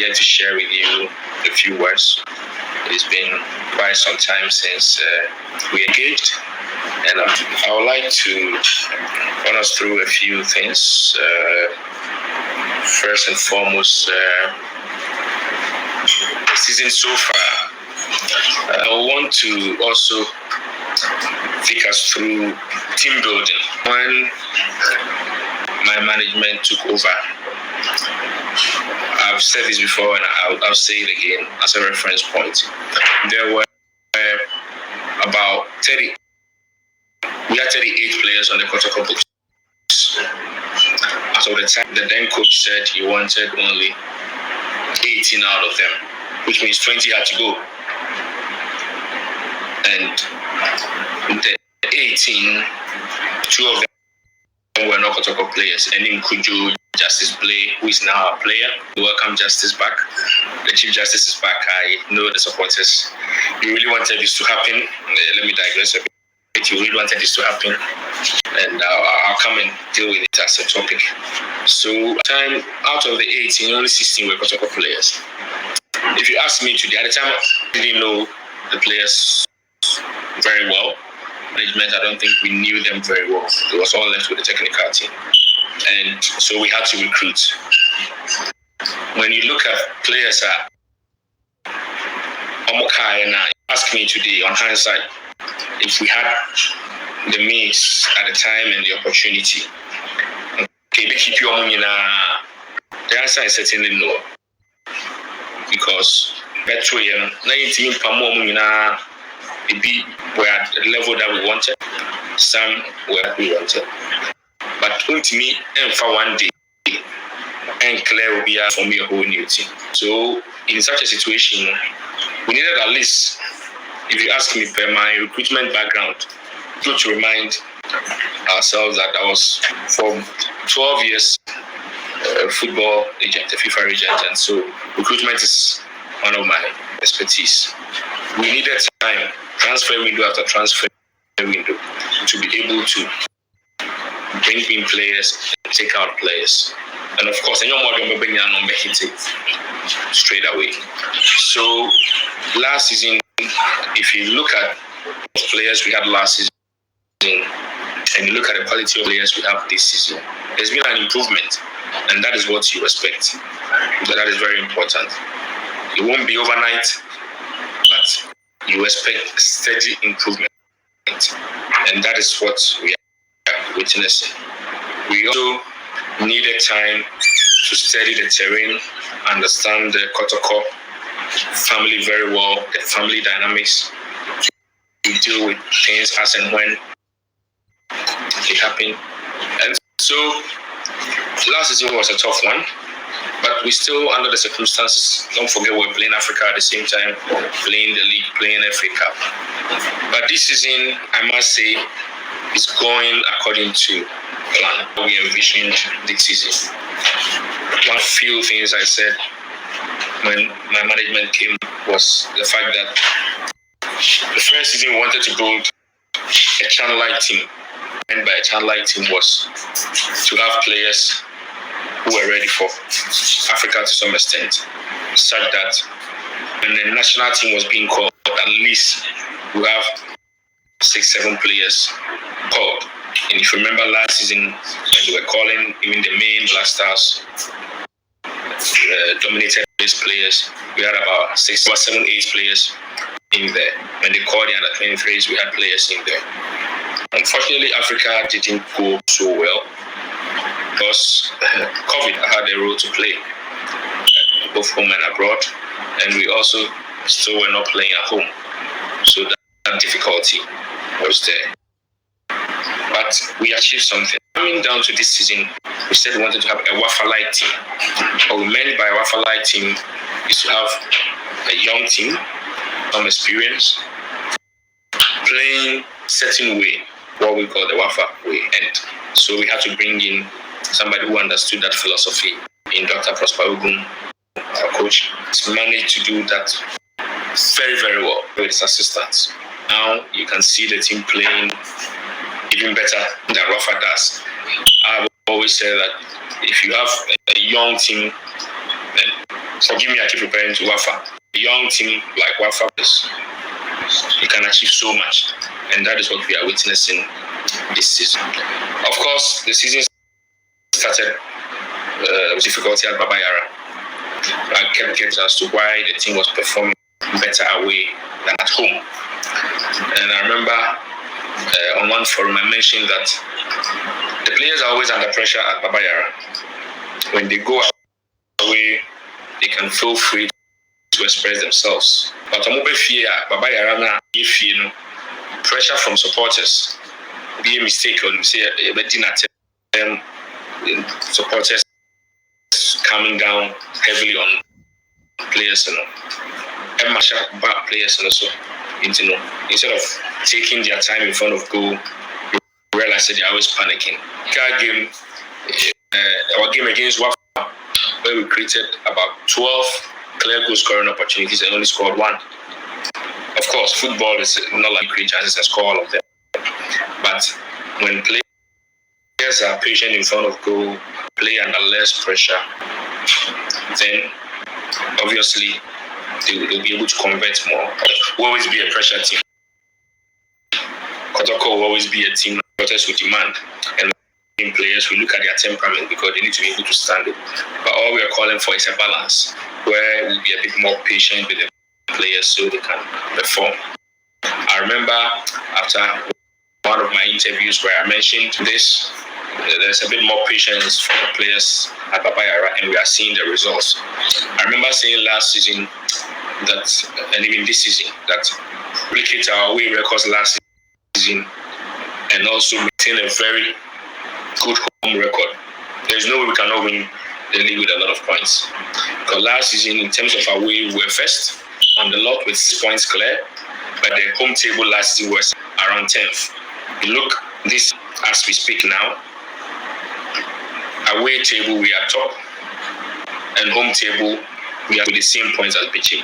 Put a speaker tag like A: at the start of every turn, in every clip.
A: here to share with you a few words. It's been quite some time since we engaged, and I would like to run us through a few things. First and foremost, the season so far. I want to also take us through team building. When my management took over, I've said this before and I'll say it again as a reference point. There were about 30. We had 38 players on the Kotoko books. As of the time, the then coach said he wanted only 18 out of them, which means 20 had to go. And the 18, 2 of them were not Kotoko players. And in Kujo, Justice Play, who is now a player. Welcome Justice back. The Chief Justice is back. I know the supporters. You really wanted this to happen. Let me digress a bit. You really wanted this to happen. And I'll come and deal with it as a topic. So, out of the 18, only 16 were Kotoko players. If you ask me today, at the time, I didn't know the players very well. Management, I don't think we knew them very well. It was all left with the technical team. And so we had to recruit. When you look at players at Omokai, and ask me today, on hindsight, if we had the means at the time and the opportunity, okay, they keep you on, the answer is certainly no. Because that's why 19 Pamomina, were at the level that we wanted. Some were we wanted. But ultimately, and for one day, and Claire will be out for me a whole new team. So in such a situation, we needed at least, if you ask me, per my recruitment background, to remind ourselves that I was for 12 years a football agent, a FIFA agent, and so recruitment is one of my expertise. We needed time, transfer window after transfer window, to be able to bring in players, take out players. And of course, straight away. So last season, if you look at the players we had last season and you look at the quality of players we have this season, there's been an improvement, and that is what you expect. That is very important. It won't be overnight, but you expect steady improvement, and that is what we are witnessing. We also needed time to study the terrain, understand the Kotoko family very well, the family dynamics, to deal with things as and when they happen. And so last season was a tough one, but we still, under the circumstances, don't forget we're playing Africa at the same time, playing the league, playing FA Cup. But this season, I must say, is going according to plan. We envisioned this season. One few things I said when my management came was the fact that the first season we wanted to build a channel-like team. And by a channel-like team was to have players who were ready for Africa to some extent, such that when the national team was being called, at least we have 6-7 players called. And if you remember last season, when they were calling even the main Black Stars, dominated these players, we had about 7, 8 players in there. When they called the under 23s, we had players in there. Unfortunately, Africa didn't go so well because COVID had a role to play, both home and abroad, and we also still were not playing at home. So that difficulty was there. But we achieved something. Coming down to this season, we said we wanted to have a Wafa Like Team. What we meant by a Wafa Like Team is to have a young team, some experience, playing certain way, what we call the Wafa way. And so we had to bring in somebody who understood that philosophy in Dr. Prosper Ogum, our coach. He's managed to do that very, very well with his assistants. Now you can see the team playing even better than Wafa does. I've always said that if you have a young team, then forgive me, I keep referring to Wafa. A young team like Wafa, you can achieve so much, and that is what we are witnessing this season. Of course, the season started with difficulty at Baba Yara. I kept getting as to why the team was performing better away than at home. And I remember on one forum I mentioned that the players are always under pressure at Baba Yara. When they go away, they can feel free to express themselves. But I'm over fear Baba Yara na if you know pressure from supporters be a mistake, or you say supporters coming down heavily on players, you know, and bad players and also, you know, instead of taking their time in front of goal, you realize that they're always panicking. Our game against Wafa, where we created about 12 clear goal scoring opportunities and only scored one. Of course, football is not like you create chances and score all of them. But when players are patient in front of goal, play under less pressure, then obviously they'll be able to convert more. Will always be a pressure team. Kotoko will always be a team that will demand. And in players, we look at their temperament because they need to be able to stand it. But all we are calling for is a balance where we'll be a bit more patient with the players so they can perform. I remember after one of my interviews where I mentioned this, there's a bit more patience from the players at Baba Yara, and we are seeing the results. I remember saying last season that, and even this season, that replicate our away records last season and also maintain a very good home record. There's no way we cannot win the league with a lot of points. Because last season, in terms of away, we were first on the lot with 6 points clear, but the home table last season was around 10th. You look this as we speak now, away table we are top, and home table we are with the same points as Bichi.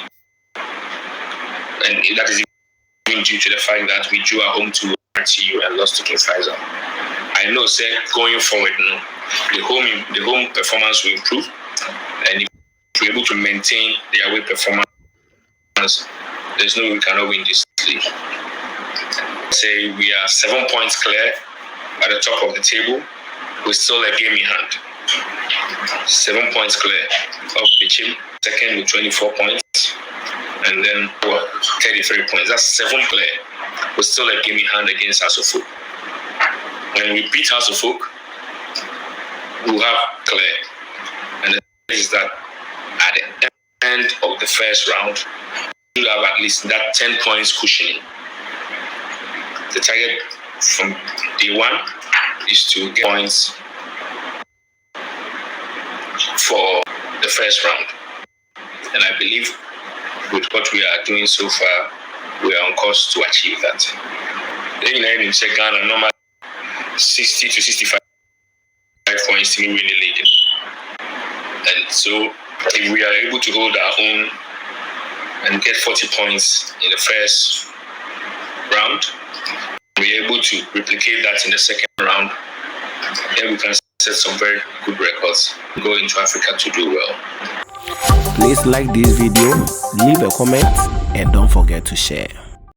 A: And that is even due to the fact that we drew at home to RTU and lost to King Faisal. I know, say, going forward, the home performance will improve, and if we're able to maintain the away performance, there's no way we cannot win this league. Say we are 7 points clear at the top of the table, with still a game in hand. 7 points clear of the team, second with 24 points, and then 33 points. That's 7 clear, with still a game in hand against House of Folk. When we beat House of Folk, we'll have clear. And the thing is that at the end of the first round, we'll have at least that 10 points cushioning. The target from day one is to get points for the first round. And I believe with what we are doing so far, we are on course to achieve that. Then in Ghana, normally 60 to 65 points to win the league. And so if we are able to hold our own and get 40 points in the first round, we're able to replicate that in the second round, then we can set some very good records, go into Africa to do well.
B: Please like this video, leave a comment, and don't forget to share.